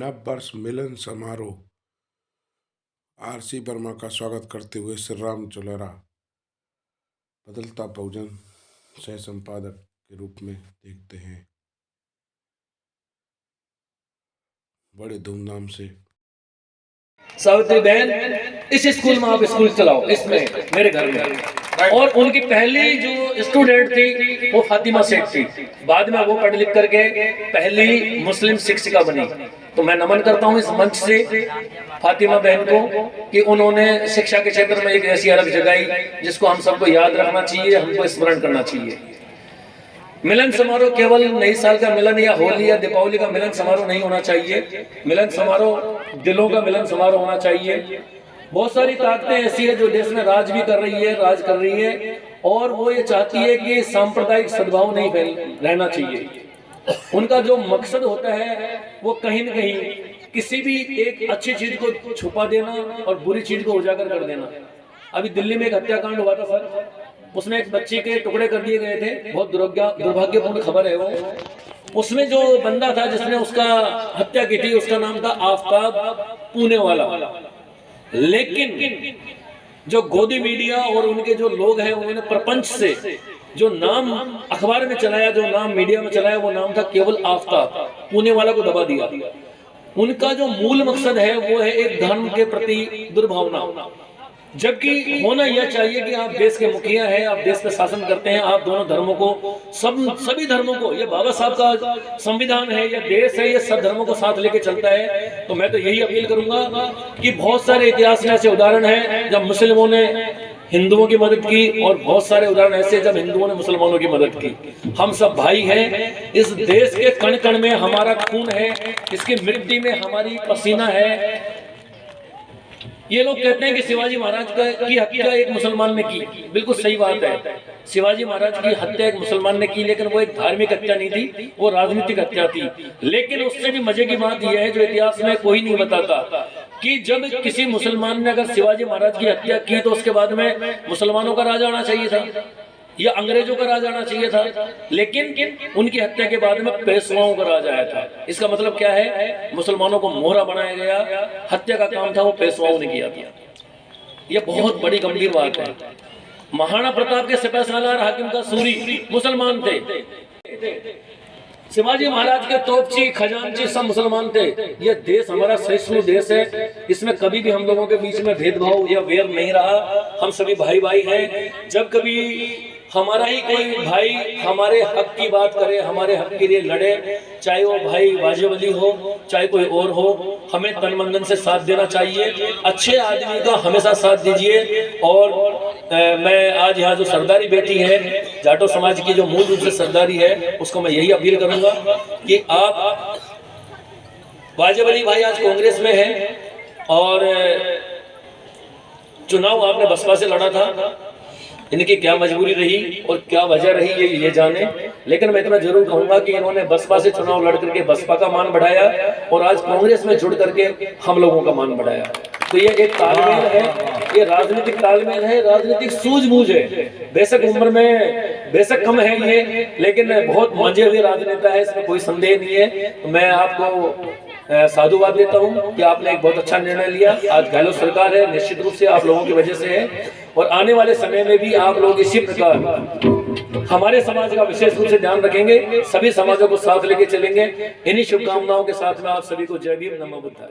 नव वर्ष मिलन समारोह आरसी वर्मा का स्वागत करते हुए श्री राम चुलेरा बदलता बहुजन सह संपादक के रूप में देखते हैं। बड़े धूमधाम से सावित्री बहन, इस स्कूल में आप स्कूल चलाओ, इसमें मेरे घर में। और उनकी पहली जो स्टूडेंट थी वो फातिमा शेख थी। बाद में वो पढ़ लिख करके पहली मुस्लिम शिक्षिका बनी। तो मैं नमन करता हूँ इस मंच से फातिमा बहन को कि उन्होंने शिक्षा के क्षेत्र में एक ऐसी अलग जगाई जिसको हम सबको याद रखना चाहिए, हमको स्मरण करना चाहिए। मिलन समारोह केवल नई साल का मिलन या होली या दीपावली का मिलन समारोह नहीं होना चाहिए। मिलन समारोह दिलों का मिलन समारोह होना चाहिए। बहुत सारी ताकतें ऐसी है जो देश में राज भी कर रही है और वो ये चाहती है कि सांप्रदायिक सद्भाव नहीं रहना चाहिए। उनका जो मकसद होता है वो कहीं न कहीं किसी भी एक अच्छी चीज को छुपा देना और बुरी चीज को उजागर कर देना। अभी दिल्ली में एक हत्याकांड हुआ था सर, उसमें एक बच्चे के टुकड़े कर दिए गए थे। बहुत दुर्भाग्यपूर्ण खबर है वो। उसमें जो बंदा था जिसने उसका हत्या की थी उसका नाम था आफताब पुणे वाला। लेकिन जो गोदी मीडिया और उनके जो लोग हैं उन्होंने प्रपंच से जो नाम अखबार में चलाया, जो नाम मीडिया में चलाया, वो नाम था केवल आफताब। पुणे वाला को दबा दिया। उनका जो मूल मकसद है वो है एक धर्म के प्रति दुर्भावना। जबकि होना यह चाहिए कि आप देश के मुखिया हैं, आप देश पे शासन करते हैं, आप दोनों धर्मों को सभी धर्मों को, ये बाबा साहब का संविधान है, ये देश है, ये सब धर्मों को साथ लेके चलता है। तो मैं तो यही अपील करूंगा कि बहुत सारे इतिहास में ऐसे उदाहरण हैं जब मुस्लिमों ने हिंदुओं की मदद की और बहुत सारे उदाहरण ऐसे जब हिंदुओं ने मुसलमानों की मदद की। हम सब भाई हैं, इस देश के कण कण में हमारा खून है, इसकी मिट्टी में हमारी पसीना है। ये लोग कहते हैं कि शिवाजी महाराज की हत्या एक मुसलमान ने की। बिल्कुल सही बात है, शिवाजी महाराज की हत्या एक मुसलमान ने की, लेकिन वो एक धार्मिक हत्या नहीं थी, वो राजनीतिक हत्या थी। लेकिन उससे भी मजे की बात यह है जो इतिहास में कोई नहीं बताता कि जब किसी मुसलमान ने अगर शिवाजी महाराज की हत्या की तो उसके बाद में मुसलमानों का राज आना चाहिए था या अंग्रेजों का राज आना चाहिए था। लेकिन उनकी हत्या के बाद में पेशवाओं का राज आया था। इसका मतलब क्या है, मुसलमानों को मोहरा बनाया गया, हत्या का काम था वो पेशवाओं ने किया था। यह बहुत बड़ी गंभीर बात है। महाराणा प्रताप के सिपह सालार हाकिम का सूरी मुसलमान थे, शिवाजी महाराज के तोपची खजांची सब मुसलमान थे। यह देश हमारा सहिष्णु देश है, इसमें कभी भी हम लोगों के बीच में भेदभाव या वेर नहीं रहा। हम सभी भाई भाई हैं। जब कभी हमारा ही कोई भाई हमारे हक की बात करे, हमारे हक के लिए लड़े, चाहे वो भाई वाजिब हो चाहे कोई और हो, हमें तन मन से साथ देना चाहिए। अच्छे आदमी का हमेशा साथ दीजिए। और मैं आज यहाँ जो सरदारी बैठी है, जाटो समाज की जो मूल रूप से सरदारी है, उसको मैं यही अपील करूंगा कि आप, वाजिब अली भाई आज कांग्रेस में है और चुनाव आपने बसपा से लड़ा था। इनकी क्या मजबूरी रही और क्या वजह रही ये जाने, लेकिन मैं इतना जरूर कहूंगा कि इन्होंने बसपा से चुनाव लड़ करके बसपा का मान बढ़ाया और आज कांग्रेस में जुड़ करके हम लोगों का मान बढ़ाया। तो ये एक तालमेल है, ये राजनीतिक तालमेल है, राजनीतिक सूझबूझ है। बेशक उम्र में बेशक कम है ये, लेकिन बहुत मजे हुए राजनेता है, इसमें कोई संदेह नहीं है। तो मैं आपको साधुवाद देता हूं कि आपने एक बहुत अच्छा निर्णय लिया। आज गहलोत सरकार है, निश्चित रूप से आप लोगों की वजह से है और आने वाले समय में भी आप लोग इसी प्रकार हमारे समाज का विशेष रूप से ध्यान रखेंगे, सभी समाजों को साथ लेके चलेंगे। इन्हीं शुभकामनाओं के साथ में आप सभी को जय भीम, नमो बुद्धाय।